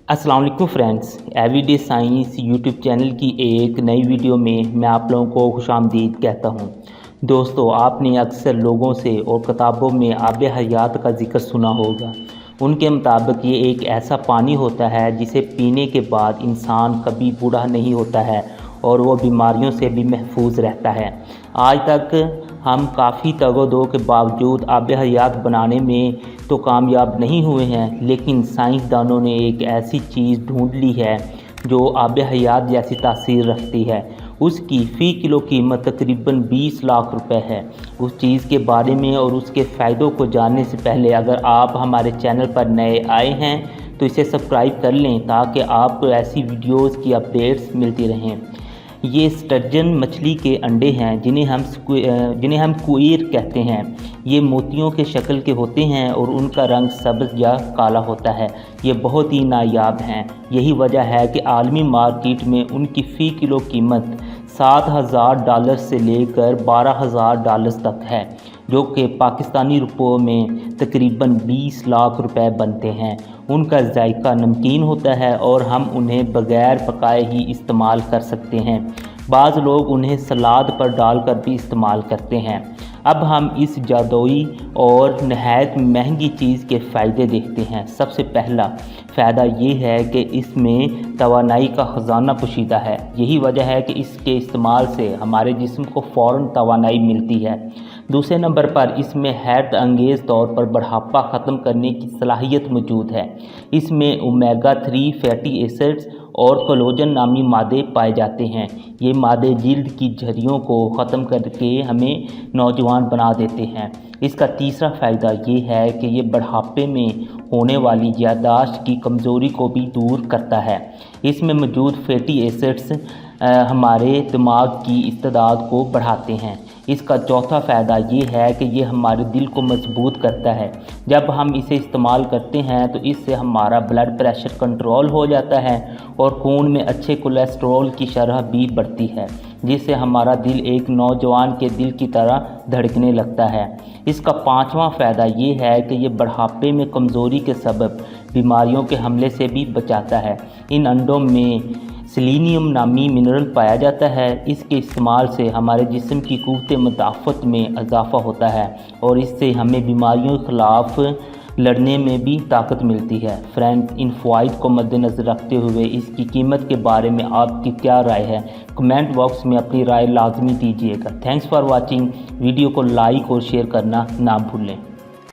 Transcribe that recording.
अस्सलाम वालेकुम friends, everyday science YouTube channel की एक नई वीडियो में मैं आप लोगों को खुशामदीद कहता हूं। दोस्तों, आपने अक्सर लोगों से और किताबों में आब हयात का जिक्र सुना होगा। उनके मुताबिक ये एक ऐसा पानी होता है जिसे पीने के बाद इंसान कभी बूढ़ा नहीं होता है और वो बीमारियों से भी महफूज रहता है। आज तक हम काफ़ी तगोदो के बावजूद आब हयात बनाने में तो कामयाब नहीं हुए हैं, लेकिन साइंसदानों ने एक ऐसी चीज़ ढूंढ ली है जो आब हयात जैसी तासीर रखती है। उसकी फ़ी किलो कीमत तकरीबन 20 लाख रुपए है। उस चीज़ के बारे में और उसके फ़ायदों को जानने से पहले अगर आप हमारे चैनल पर नए आए हैं तो इसे सब्सक्राइब कर लें ताकि आपको ऐसी वीडियोज़ की अपडेट्स मिलती रहें। ये स्टर्जन मछली के अंडे हैं जिन्हें हम क्वीर कहते हैं। ये मोतियों के शक्ल के होते हैं और उनका रंग सब्ज़ या काला होता है। ये बहुत ही नायाब हैं। यही वजह है कि आलमी मार्केट में उनकी फ़ी किलो कीमत $7,000 से लेकर $12,000 तक है, जो कि पाकिस्तानी रुपयों में तकरीबन 20 लाख रुपए बनते हैं। उनका जायका नमकीन होता है और हम उन्हें बग़ैर पकाए ही इस्तेमाल कर सकते हैं। बाज़ लोग उन्हें सलाद पर डालकर भी इस्तेमाल करते हैं। अब हम इस जादुई और नहायत महंगी चीज़ के फ़ायदे देखते हैं। सबसे पहला फ़ायदा ये है कि इसमें तवानाई का ख़जाना पोशीदा है। यही वजह है कि इसके इस्तेमाल से हमारे जिस्म को फ़ौरन तवानाई मिलती है। दूसरे नंबर पर इसमें हैरत अंगेज़ तौर पर बुढ़ापा ख़त्म करने की सलाहियत मौजूद है। इसमें ओमेगा 3 फैटी एसिड्स और कोलेजन नामी मादे पाए जाते हैं। ये मादे जिल्द की झुर्रियों को ख़त्म करके हमें नौजवान बना देते हैं। इसका तीसरा फ़ायदा ये है कि ये बुढ़ापे में होने वाली याददाश्त की कमज़ोरी को भी दूर करता है। इसमें मौजूद फैटी एसिड्स हमारे दिमाग की इस्तेदाद को बढ़ाते हैं। इसका चौथा फ़ायदा ये है कि ये हमारे दिल को मजबूत करता है। जब हम इसे इस्तेमाल करते हैं तो इससे हमारा ब्लड प्रेशर कंट्रोल हो जाता है और खून में अच्छे कोलेस्ट्रॉल की शरह भी बढ़ती है, जिससे हमारा दिल एक नौजवान के दिल की तरह धड़कने लगता है। इसका पांचवा फ़ायदा ये है कि ये बुढ़ापे में कमज़ोरी के सबब बीमारियों के हमले से भी बचाता है। इन अंडों में सेलेनियम नामी मिनरल पाया जाता है। इसके इस्तेमाल से हमारे जिस्म की क़ुव्वत मुदाफ़त में इजाफ़ा होता है और इससे हमें बीमारियों के ख़िलाफ़ लड़ने में भी ताकत मिलती है। फ्रेंड्स, इन फ़वाइद को मद्देनज़र रखते हुए इसकी कीमत के बारे में आपकी क्या राय है? कमेंट बॉक्स में अपनी राय लाजमी दीजिएगा। Thanks for watching. वीडियो को लाइक और शेयर करना ना भूलें।